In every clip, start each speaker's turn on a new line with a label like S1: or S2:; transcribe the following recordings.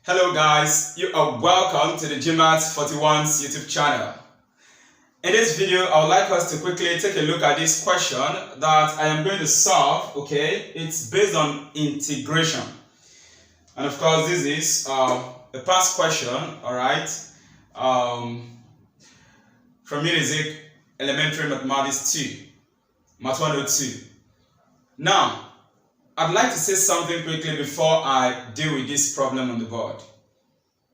S1: Hello guys, you are welcome to the GMAT41's YouTube channel. In this video, I would like us to quickly take a look at this question that I am going to solve, okay? It's based on integration. And of course, this is a past question, alright? From Unisic Elementary Mathematics 2, Math 102. Now, I'd like to say something quickly before I deal with this problem on the board.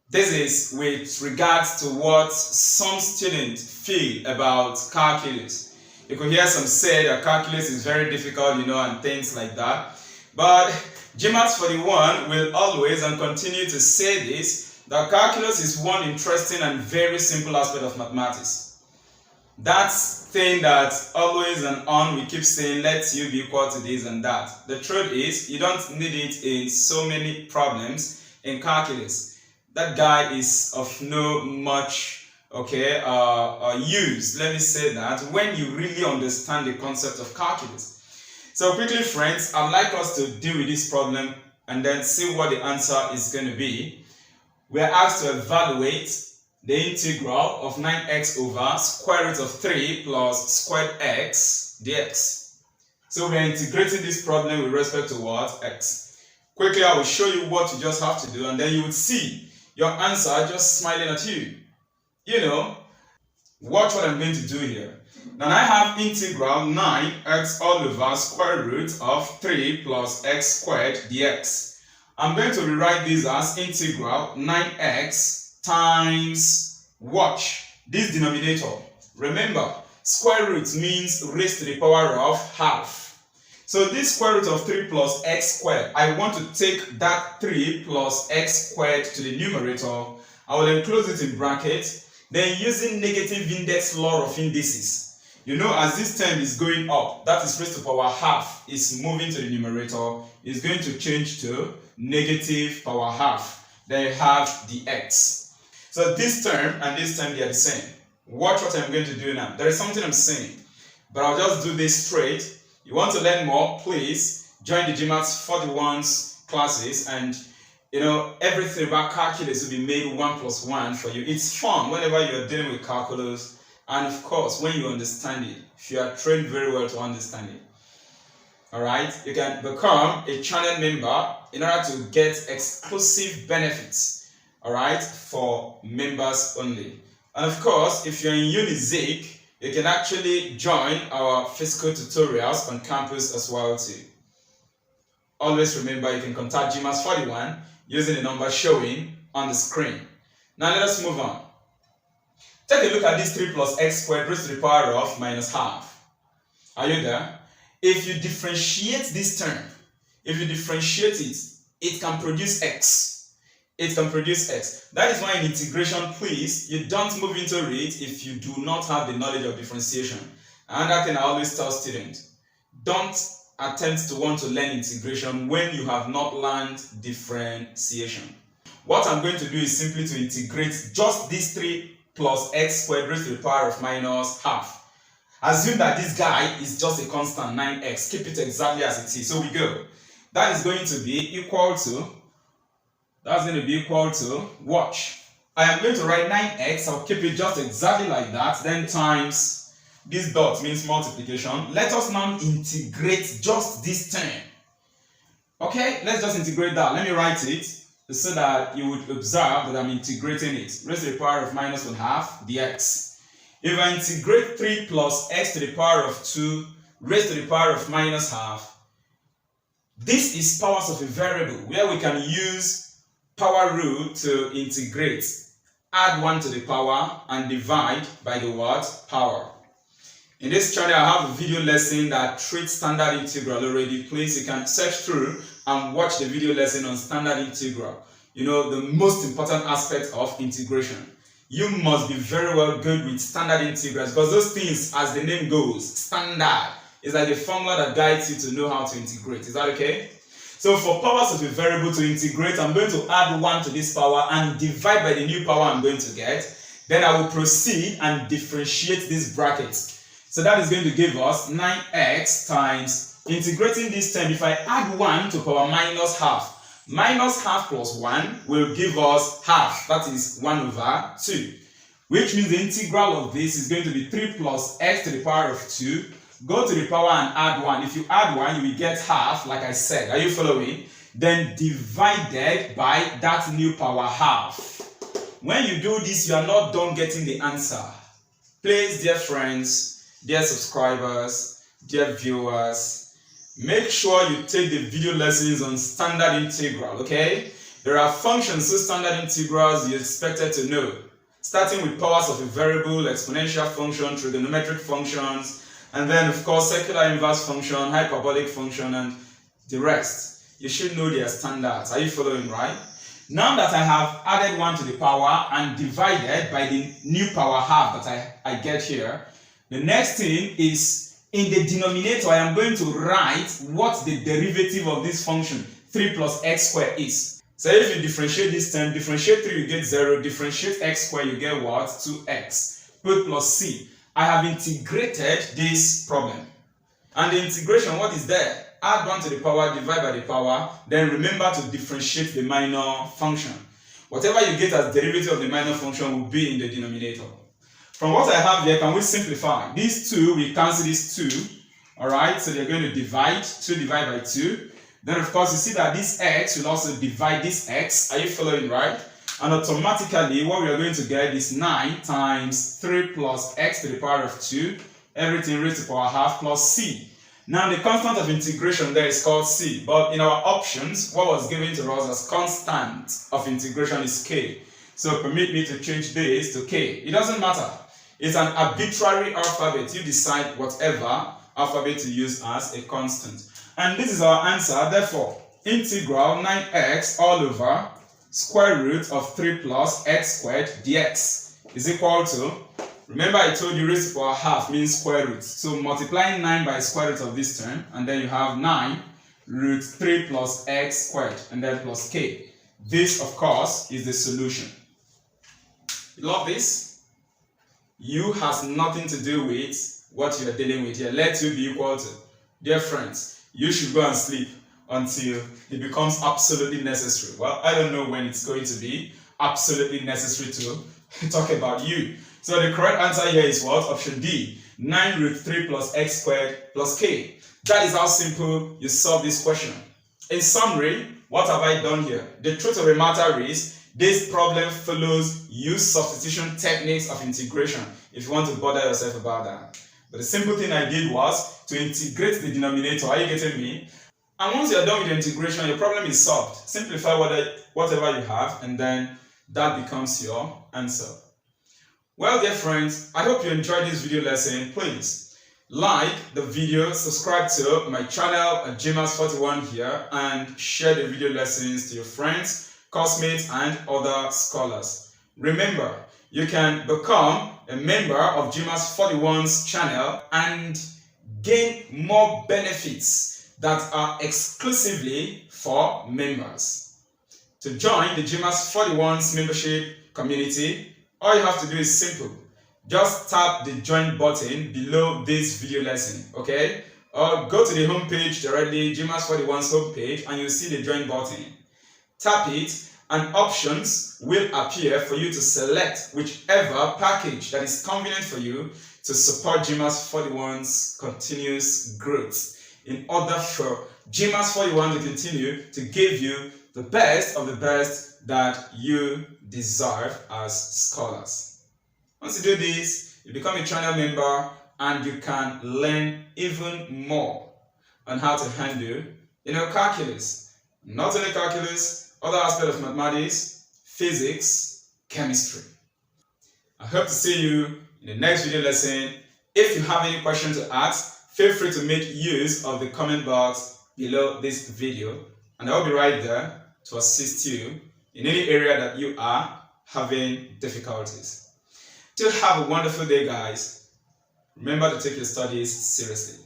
S1: This is with regards to what some students feel about calculus. You could hear some say that calculus is very difficult, and things like that. But GMAT41 will always and continue to say this, that calculus is one interesting and very simple aspect of mathematics. That thing that always and on we keep saying, let U be equal to this and that. The truth is, you don't need it in so many problems in calculus. That guy is of no much use, let me say that, when you really understand the concept of calculus. So quickly friends, I'd like us to deal with this problem and then see what the answer is going to be. We are asked to evaluate the integral of 9x over square root of 3 plus squared x dx. So we are integrating this problem with respect to what? X. Quickly, I will show you what you just have to do, and then you would see your answer just smiling at you. Watch what I'm going to do here. Now I have integral 9x all over square root of 3 plus x squared dx. I'm going to rewrite this as integral 9x times, watch, this denominator. Remember, square root means raised to the power of half. So this square root of 3 plus x squared, I want to take that 3 plus x squared to the numerator. I will enclose it in brackets. Then using negative index law of indices, as this term is going up, that is raised to power half, is moving to the numerator, is going to change to negative power half. Then you have the x. So this term and this term, they are the same. Watch what I'm going to do now. There is something I'm saying, but I'll just do this straight. You want to learn more, please join the GMAT41's classes, and everything about calculus will be made 1 plus 1 for you. It's fun whenever you're dealing with calculus, and of course when you understand it, if you are trained very well to understand it. Alright, you can become a channel member in order to get exclusive benefits. Alright, for members only. And of course, if you're in Unisic, you can actually join our physical tutorials on campus as well too. Always remember, you can contact GMAT41 using the number showing on the screen. Now let us move on. Take a look at this 3 plus x squared raised to the power of minus half. Are you there? If you differentiate this term, it can produce x. It can produce x. That is why in integration, please, you don't move into it if you do not have the knowledge of differentiation. Another thing I always tell students, don't attempt to want to learn integration when you have not learned differentiation. What I'm going to do is simply to integrate just this 3 plus x squared raised to the power of minus half. Assume that this guy is just a constant, 9x. Keep it exactly as it is. So we go. That is going to be equal to, watch. I am going to write 9x, I'll keep it just exactly like that, then times, this dot means multiplication. Let us now integrate just this term. Okay, let's just integrate that. Let me write it so that you would observe that I'm integrating it. Raised to the power of minus 1/2 dx. If I integrate 3 plus x to the power of 2 raised to the power of minus half, this is powers of a variable where we can use power rule to integrate. Add 1 to the power and divide by the word power. In this channel, I have a video lesson that treats standard integral already. Please, you can search through and watch the video lesson on standard integral. The most important aspect of integration. You must be very well good with standard integrals, because those things, as the name goes, standard, is like a formula that guides you to know how to integrate. Is that okay? So for powers of a variable to integrate, I'm going to add 1 to this power and divide by the new power I'm going to get. Then I will proceed and differentiate this bracket. So that is going to give us 9x times, integrating this term, if I add 1 to power minus half, Minus half plus 1 will give us half, that is 1 over 2. Which means the integral of this is going to be 3 plus x to the power of 2. Go to the power and add 1. If you add 1, you will get half, like I said. Are you following? Then divided by that new power half. When you do this, you are not done getting the answer. Please, dear friends, dear subscribers, dear viewers, make sure you take the video lessons on standard integral, okay? There are functions, so standard integrals you're expected to know. Starting with powers of a variable, exponential function, trigonometric functions, and then of course circular inverse function, hyperbolic function, and the rest. You should know their standards. Are you following, right? Now that I have added 1 to the power and divided by the new power half that I get here, the next thing is in the denominator I am going to write what the derivative of this function 3 plus x squared is. So if you differentiate this term, differentiate 3 you get 0, differentiate x squared you get what? 2x. Put plus c. I have integrated this problem. And the integration, what is there? Add 1 to the power, divide by the power, then remember to differentiate the minor function. Whatever you get as derivative of the minor function will be in the denominator. From what I have here, can we simplify? These 2, we cancel these 2. Alright, so they're going to divide, 2 divided by 2. Then of course you see that this x will also divide this x. Are you following, right? And automatically what we are going to get is 9 times 3 plus x to the power of 2. Everything raised to the power half plus c. Now the constant of integration there is called c. But in our options, what was given to us as constant of integration is k. So permit me to change this to k. It doesn't matter. It's an arbitrary alphabet. You decide whatever alphabet to use as a constant. And this is our answer. Therefore, integral 9x all over square root of 3 plus x squared dx is equal to, remember I told you raised to the power half means square root. So multiplying 9 by square root of this term, and then you have 9 root 3 plus x squared, and then plus k. This, of course, is the solution. You love this? U has nothing to do with what you are dealing with here. Let U be equal to. Dear friends, you should go and sleep until it becomes absolutely necessary. Well, I don't know when it's going to be absolutely necessary to talk about U. So the correct answer here is what? Option D. 9 root 3 plus x squared plus k. That is how simple you solve this question. In summary, what have I done here? The truth of the matter is, this problem follows U-substitution techniques of integration, if you want to bother yourself about that. But the simple thing I did was to integrate the denominator. Are you getting me? And once you're done with the integration, your problem is solved. Simplify whatever you have, and then that becomes your answer. Well, dear friends, I hope you enjoyed this video lesson. Please like the video, subscribe to my channel at GMAS41 here, and share the video lessons to your friends, classmates, and other scholars. Remember, you can become a member of GMAS41's channel and gain more benefits that are exclusively for members. To join the GMAS41's membership community, all you have to do is simple. Just tap the join button below this video lesson, okay? Or go to the home page directly, GMAS41's home page, and you'll see the join button. Tap it, and options will appear for you to select whichever package that is convenient for you to support GMAS41's continuous growth, in order for GMAS41 to continue to give you the best of the best that you deserve as scholars. Once you do this, you become a channel member and you can learn even more on how to handle, calculus. Not only calculus, other aspects of mathematics, physics, chemistry. I hope to see you in the next video lesson. If you have any questions to ask, feel free to make use of the comment box below this video, and I will be right there to assist you in any area that you are having difficulties. Still have a wonderful day, guys. Remember to take your studies seriously.